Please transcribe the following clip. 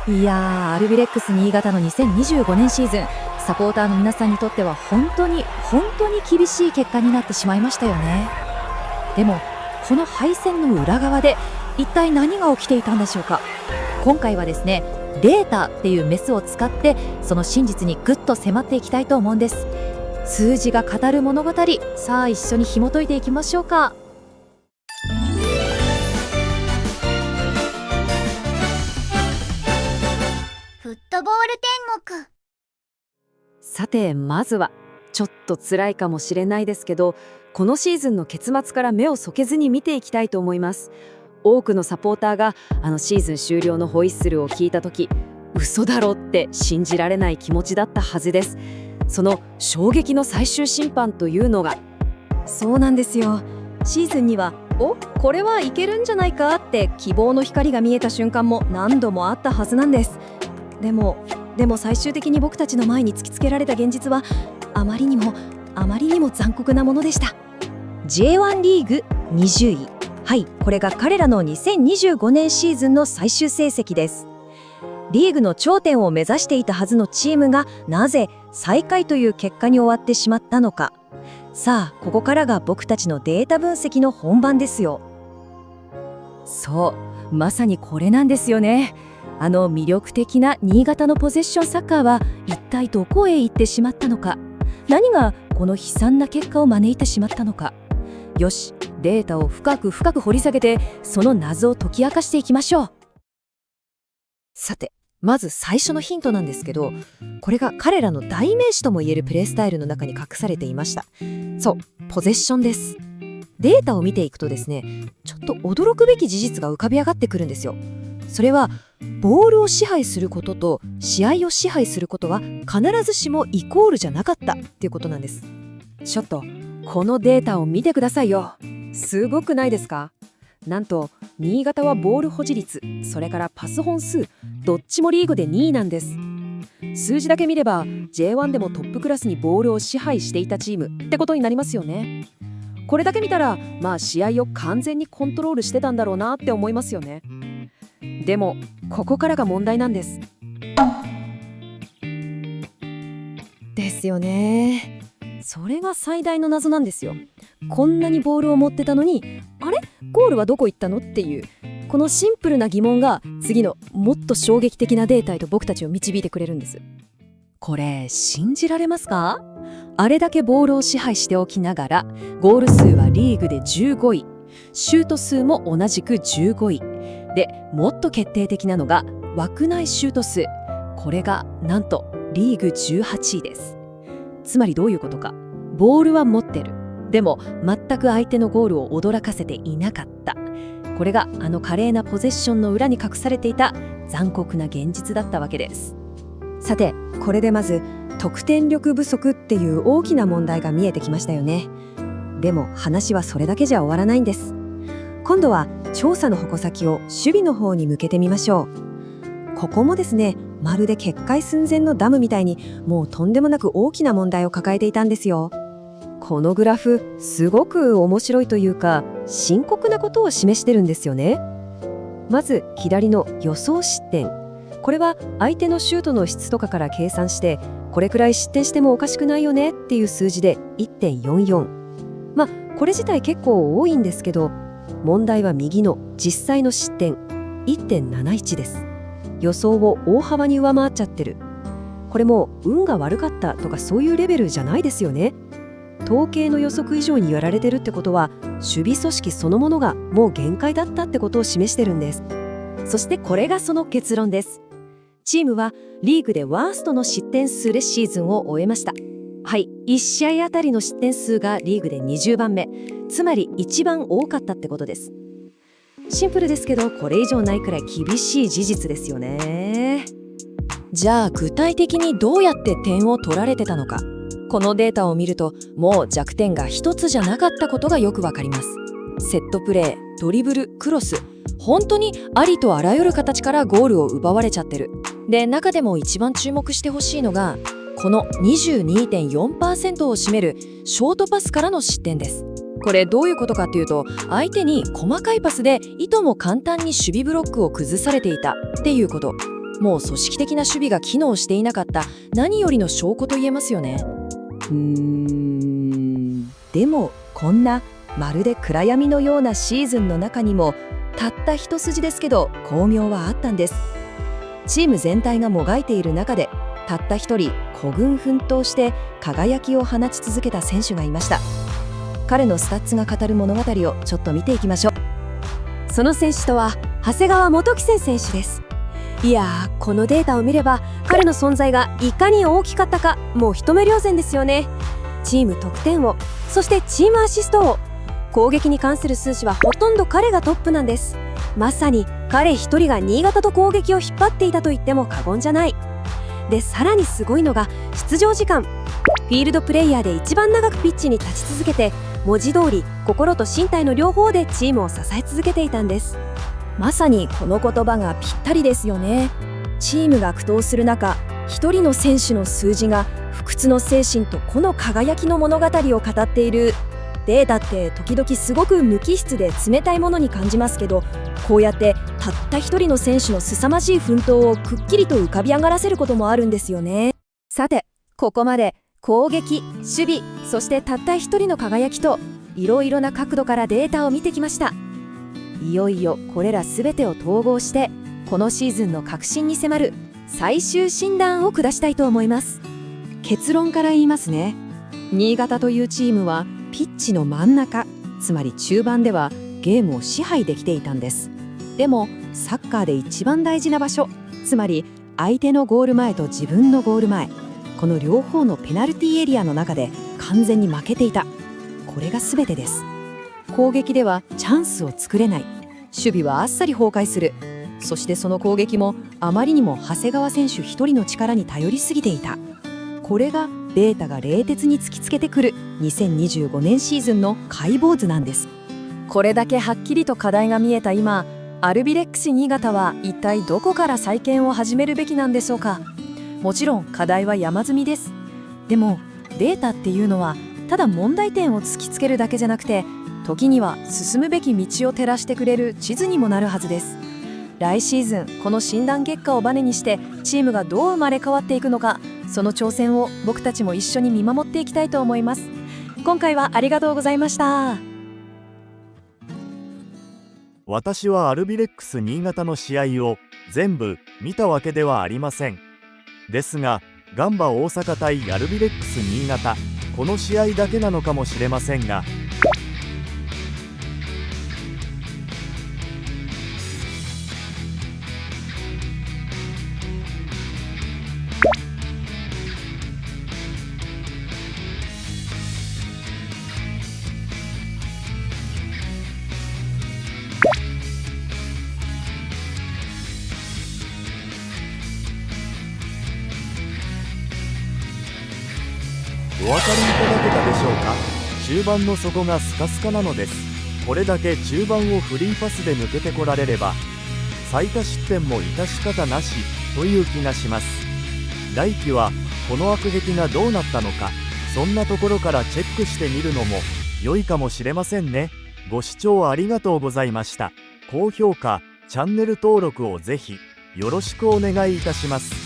いやー、アルビレックス新潟の2025年シーズン、サポーターの皆さんにとっては本当に厳しい結果になってしまいましたよね。でもこの敗戦の裏側で一体何が起きていたんでしょうか。今回はですね、データっていうメスを使ってその真実にぐっと迫っていきたいと思うんです。数字が語る物語、さあ一緒に紐解いていきましょうか。フットボール天国。さて、まずはちょっと辛いかもしれないですけど、このシーズンの結末から目を背けずに見ていきたいと思います。多くのサポーターがシーズン終了のホイッスルを聞いた時、嘘だろって信じられない気持ちだったはずです。その衝撃の最終審判というのが、そうなんですよ。シーズンにはこれはいけるんじゃないかって希望の光が見えた瞬間も何度もあったはずなんです。でも最終的に僕たちの前に突きつけられた現実はあまりにも残酷なものでした。 J1 リーグ20位。はい、これが彼らの2025年シーズンの最終成績です。リーグの頂点を目指していたはずのチームがなぜ最下位という結果に終わってしまったのか。さあ、ここからが僕たちのデータ分析の本番ですよ。そう、まさにこれなんですよね。魅力的な新潟のポゼッションサッカーは一体どこへ行ってしまったのか。何がこの悲惨な結果を招いてしまったのか。よし、データを深く掘り下げてその謎を解き明かしていきましょう。さて、まず最初のヒントなんですけど、これが彼らの代名詞ともいえるプレースタイルの中に隠されていました。そう、ポゼッションです。データを見ていくとですね、ちょっと驚くべき事実が浮かび上がってくるんですよ。それはボールを支配することと試合を支配することは必ずしもイコールじゃなかったっていうことなんです。ちょっとこのデータを見てくださいよ。すごくないですか？なんと新潟はボール保持率、それからパス本数、どっちもリーグで2位なんです。数字だけ見れば J1 でもトップクラスにボールを支配していたチームってことになりますよね。これだけ見たら試合を完全にコントロールしてたんだろうなって思いますよね。でもここからが問題なんです。ですよね。それが最大の謎なんですよ。こんなにボールを持ってたのに、あれ？ゴールはどこ行ったのっていう、このシンプルな疑問が次のもっと衝撃的なデータへと僕たちを導いてくれるんです。これ信じられますか？あれだけボールを支配しておきながら、ゴール数はリーグで15位、シュート数も同じく15位で、もっと決定的なのが枠内シュート数。これがなんとリーグ18位です。つまりどういうことか。ボールは持ってる。でも全く相手のゴールを驚かせていなかった。これが華麗なポゼッションの裏に隠されていた残酷な現実だったわけです。さて、これでまず得点力不足っていう大きな問題が見えてきましたよね。でも話はそれだけじゃ終わらないんです。今度は調査の矛先を守備の方に向けてみましょう。ここもですね、まるで決壊寸前のダムみたいに、もうとんでもなく大きな問題を抱えていたんですよ。このグラフ、すごく面白いというか深刻なことを示してるんですよね。まず左の予想失点。これは相手のシュートの質とかから計算して、これくらい失点してもおかしくないよねっていう数字で 1.44。これ自体結構多いんですけど、問題は右の実際の失点 1.71 です。予想を大幅に上回っちゃってる。これも運が悪かったとかそういうレベルじゃないですよね。統計の予測以上にやられてるってことは、守備組織そのものがもう限界だったってことを示してるんです。そしてこれがその結論です。チームはリーグでワーストの失点数でシーズンを終えました。はい、1試合あたりの失点数がリーグで20番目、つまり一番多かったってことです。シンプルですけど、これ以上ないくらい厳しい事実ですよね。じゃあ具体的にどうやって点を取られてたのか。このデータを見ると、もう弱点が一つじゃなかったことがよくわかります。セットプレー、ドリブル、クロス、本当にありとあらゆる形からゴールを奪われちゃってる。で、中でも一番注目してほしいのが、この 22.4% を占めるショートパスからの失点です。これどういうことかっていうと、相手に細かいパスでいとも簡単に守備ブロックを崩されていたっていうこと。もう組織的な守備が機能していなかった何よりの証拠と言えますよね。でもこんなまるで暗闇のようなシーズンの中にもたった一筋ですけど光明はあったんです。チーム全体がもがいている中でたった一人孤軍奮闘して輝きを放ち続けた選手がいました。彼のスタッツが語る物語をちょっと見ていきましょう。その選手とは長谷川元希選手です。いやー、このデータを見れば彼の存在がいかに大きかったかもう一目瞭然ですよね。チーム得点王、そしてチームアシスト王、攻撃に関する数値はほとんど彼がトップなんです。まさに彼一人が新潟と攻撃を引っ張っていたと言っても過言じゃない。で、さらにすごいのが出場時間。フィールドプレイヤーで一番長くピッチに立ち続けて、文字通り心と身体の両方でチームを支え続けていたんです。まさにこの言葉がぴったりですよね。チームが苦闘する中、一人の選手の数字が不屈の精神と個の輝きの物語を語っている。データって時々すごく無機質で冷たいものに感じますけど、こうやってたった一人の選手の凄まじい奮闘をくっきりと浮かび上がらせることもあるんですよね。さて、ここまで攻撃、守備、そしてたった一人の輝きといろいろな角度からデータを見てきました。いよいよこれらすべてを統合してこのシーズンの核心に迫る最終診断を下したいと思います。結論から言いますね。新潟というチームはピッチの真ん中、つまり中盤ではゲームを支配できていたんです。でもサッカーで一番大事な場所、つまり相手のゴール前と自分のゴール前、この両方のペナルティーエリアの中で完全に負けていた。これが全てです。攻撃ではチャンスを作れない、守備はあっさり崩壊する、そしてその攻撃もあまりにも長谷川選手一人の力に頼りすぎていた。これがデータが冷徹に突きつけてくる2025年シーズンの解剖図なんです。これだけはっきりと課題が見えた今、アルビレックス新潟は一体どこから再建を始めるべきなんでしょうか。もちろん課題は山積みです。でもデータっていうのはただ問題点を突きつけるだけじゃなくて、時には進むべき道を照らしてくれる地図にもなるはずです。来シーズンこの診断結果をバネにしてチームがどう生まれ変わっていくのか、その挑戦を僕たちも一緒に見守っていきたいと思います。今回はありがとうございました。私はアルビレックス新潟の試合を全部見たわけではありません。ですがガンバ大阪対アルビレックス新潟、この試合だけなのかもしれませんが、お分かりいただけたでしょうか。中盤の底がスカスカなのです。これだけ中盤をフリーパスで抜けてこられれば最多失点も致し方なしという気がします。来季はこの悪癖がどうなったのか、そんなところからチェックしてみるのも良いかもしれませんね。ご視聴ありがとうございました。高評価、チャンネル登録をぜひよろしくお願いいたします。